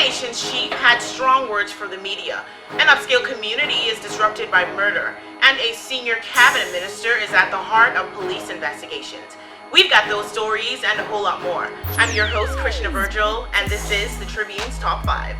nation's chief had strong words for the media. An upscale community is disrupted by murder, and a senior cabinet minister is at the heart of police investigations. We've got those stories and a whole lot more. I'm your host, Krishna Virgil, and this is the Tribune's Top 5.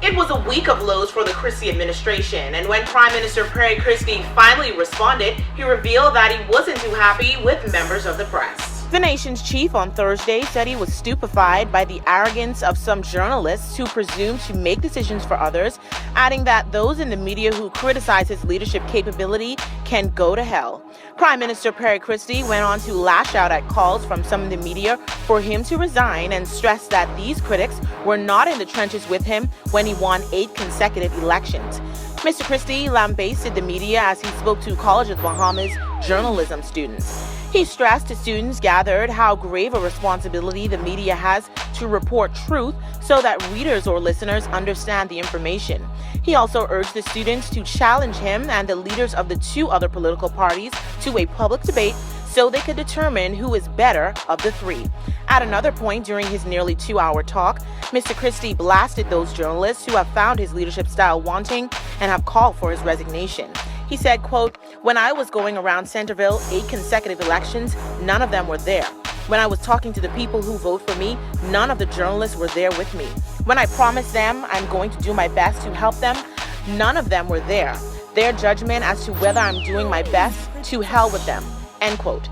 It was a week of lows for the Christie administration, and when Prime Minister Perry Christie finally responded, he revealed that he wasn't too happy with members of the press. The nation's chief on Thursday said he was stupefied by the arrogance of some journalists who presume to make decisions for others, adding that those in the media who criticize his leadership capability can go to hell. Prime Minister Perry Christie went on to lash out at calls from some in the media for him to resign and stressed that these critics were not in the trenches with him when he won 8 consecutive elections. Mr. Christie lambasted the media as he spoke to College of the Bahamas journalism students. He stressed to students gathered how grave a responsibility the media has to report truth so that readers or listeners understand the information. He also urged the students to challenge him and the leaders of the 2 other political parties to a public debate so they could determine who is better of the 3. At another point during his nearly 2-hour talk, Mr. Christie blasted those journalists who have found his leadership style wanting and have called for his resignation. He said, quote, "When I was going around Centerville 8 consecutive elections, none of them were there. When I was talking to the people who vote for me, none of the journalists were there with me. When I promised them I'm going to do my best to help them, none of them were there. Their judgment as to whether I'm doing my best, to hell with them." End quote.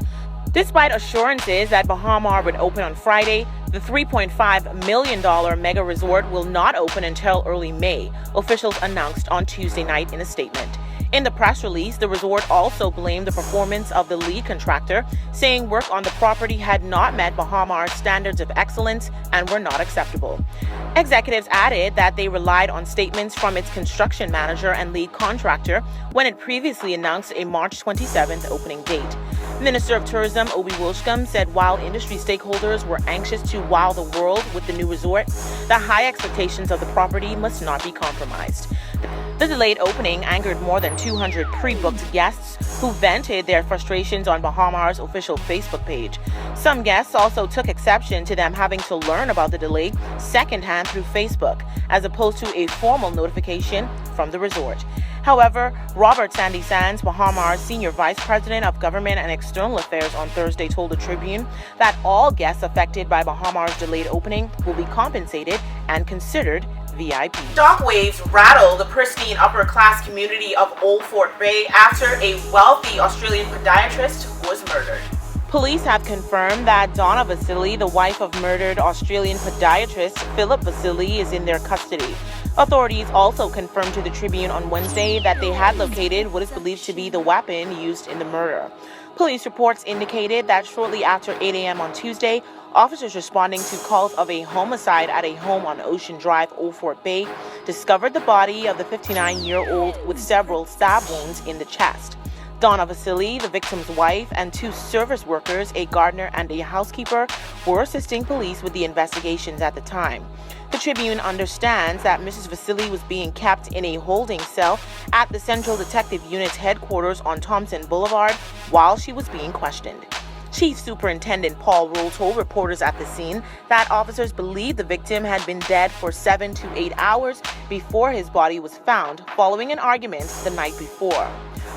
Despite assurances that Bahamar would open on Friday, the $3.5 million mega resort will not open until early May, officials announced on Tuesday night in a statement. In the press release, the resort also blamed the performance of the lead contractor, saying work on the property had not met Bahamar's standards of excellence and were not acceptable. Executives added that they relied on statements from its construction manager and lead contractor when it previously announced a March 27th opening date. Minister of Tourism Obi Wilshcombe said while industry stakeholders were anxious to wow the world with the new resort, the high expectations of the property must not be compromised. The delayed opening angered more than 200 pre-booked guests who vented their frustrations on Bahamar's official Facebook page. Some guests also took exception to them having to learn about the delay secondhand through Facebook, as opposed to a formal notification from the resort. However, Robert Sandy Sands, Bahamar's Senior Vice President of Government and External Affairs on Thursday told the Tribune that all guests affected by Bahamar's delayed opening will be compensated and considered VIP. Shockwaves rattle the pristine upper-class community of Old Fort Bay after a wealthy Australian podiatrist was murdered. Police have confirmed that Donna Vasili, the wife of murdered Australian podiatrist Philip Vasili, is in their custody. Authorities also confirmed to the Tribune on Wednesday that they had located what is believed to be the weapon used in the murder. Police reports indicated that shortly after 8 a.m. on Tuesday, officers responding to calls of a homicide at a home on Ocean Drive, Old Fort Bay, discovered the body of the 59-year-old with several stab wounds in the chest. Donna Vasili, the victim's wife, and 2 service workers, a gardener and a housekeeper, were assisting police with the investigations at the time. The Tribune understands that Mrs. Vasili was being kept in a holding cell at the Central Detective Unit's headquarters on Thompson Boulevard while she was being questioned. Chief Superintendent Paul Roll told reporters at the scene that officers believed the victim had been dead for 7 to 8 hours before his body was found following an argument the night before.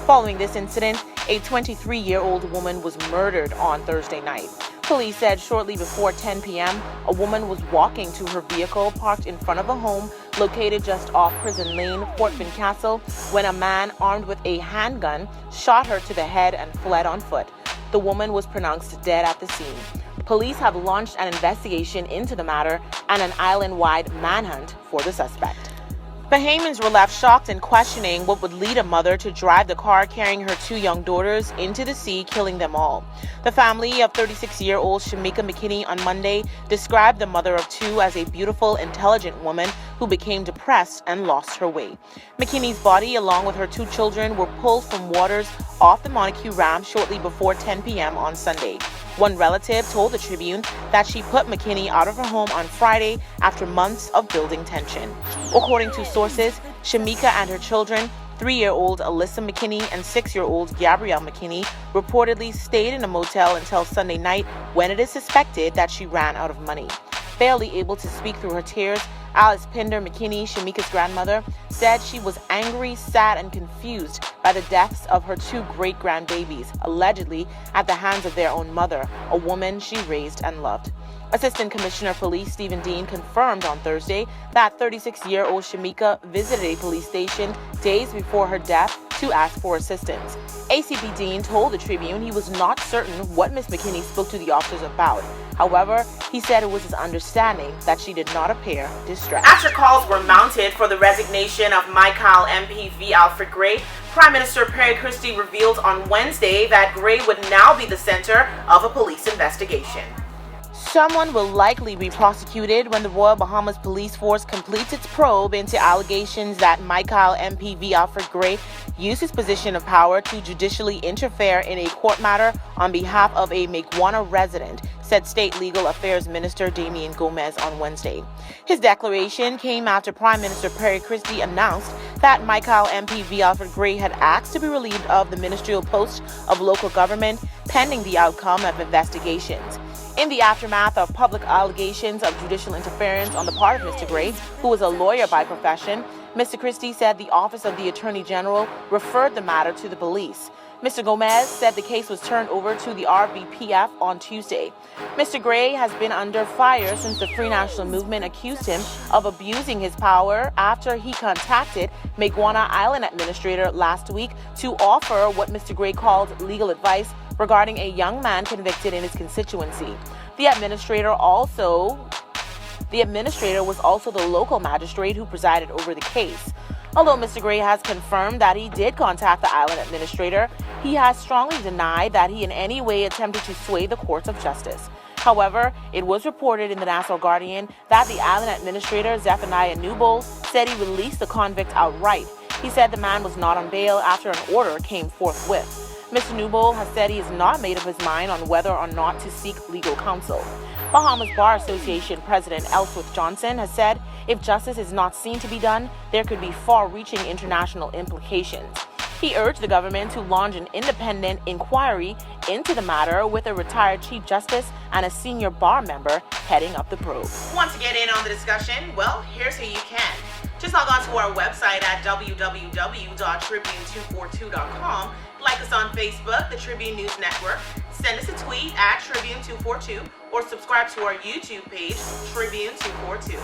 Following this incident, a 23-year-old woman was murdered on Thursday night. Police said shortly before 10 p.m., a woman was walking to her vehicle parked in front of a home located just off Prison Lane, Fort Fincastle, when a man armed with a handgun shot her to the head and fled on foot. The woman was pronounced dead at the scene. Police have launched an investigation into the matter and an island-wide manhunt for the suspect. Bahamians were left shocked and questioning what would lead a mother to drive the car carrying her 2 young daughters into the sea, killing them all. The family of 36-year-old Shamika McKinney on Monday described the mother of 2 as a beautiful, intelligent woman who became depressed and lost her way. McKinney's body, along with her 2 children, were pulled from waters off the Montague Ram shortly before 10 p.m. on Sunday. One relative told the Tribune that she put McKinney out of her home on Friday after months of building tension. According to sources, Shamika and her children 3-year-old Alyssa McKinney and 6-year-old Gabrielle McKinney reportedly stayed in a motel until Sunday night when it is suspected that she ran out of money. Barely able to speak through her tears, Alice Pinder McKinney, Shamika's grandmother, said she was angry, sad, and confused by the deaths of her 2 great-grandbabies, allegedly at the hands of their own mother, a woman she raised and loved. Assistant Commissioner of Police Stephen Dean confirmed on Thursday that 36-year-old Shamika visited a police station days before her death to ask for assistance. ACP Dean told the Tribune he was not certain what Ms. McKinney spoke to the officers about. However, he said it was his understanding that she did not appear distressed. After calls were mounted for the resignation of Michael MP v. Alfred Gray, Prime Minister Perry Christie revealed on Wednesday that Gray would now be the center of a police investigation. Someone will likely be prosecuted when the Royal Bahamas Police Force completes its probe into allegations that Michael MP v. Alfred Gray used his position of power to judicially interfere in a court matter on behalf of a Maguana resident, said State Legal Affairs Minister Damian Gomez on Wednesday. His declaration came after Prime Minister Perry Christie announced that Michael MP v. Alfred Gray had asked to be relieved of the ministerial post of local government pending the outcome of investigations. In the aftermath of public allegations of judicial interference on the part of Mr. Gray, who was a lawyer by profession, Mr. Christie said the Office of the Attorney General referred the matter to the police. Mr. Gomez said the case was turned over to the RBPF on Tuesday. Mr. Gray has been under fire since the Free National Movement accused him of abusing his power after he contacted Maguana Island Administrator last week to offer what Mr. Gray called legal advice regarding a young man convicted in his constituency. The administrator was also the local magistrate who presided over the case. Although Mr. Gray has confirmed that he did contact the island administrator, he has strongly denied that he in any way attempted to sway the courts of justice. However, it was reported in the Nassau Guardian that the island administrator, Zephaniah Newbold, said he released the convict outright. He said the man was not on bail after an order came forthwith. Mr. Newbold has said he has not made up his mind on whether or not to seek legal counsel. Bahamas Bar Association President Ellsworth Johnson has said if justice is not seen to be done, there could be far-reaching international implications. He urged the government to launch an independent inquiry into the matter with a retired Chief Justice and a senior bar member heading up the probe. Want to get in on the discussion? Well, here's how you can. Just log on to our website at www.tribune242.com. Like us on Facebook, the Tribune News Network. Send us a tweet at Tribune242 or subscribe to our YouTube page, Tribune242.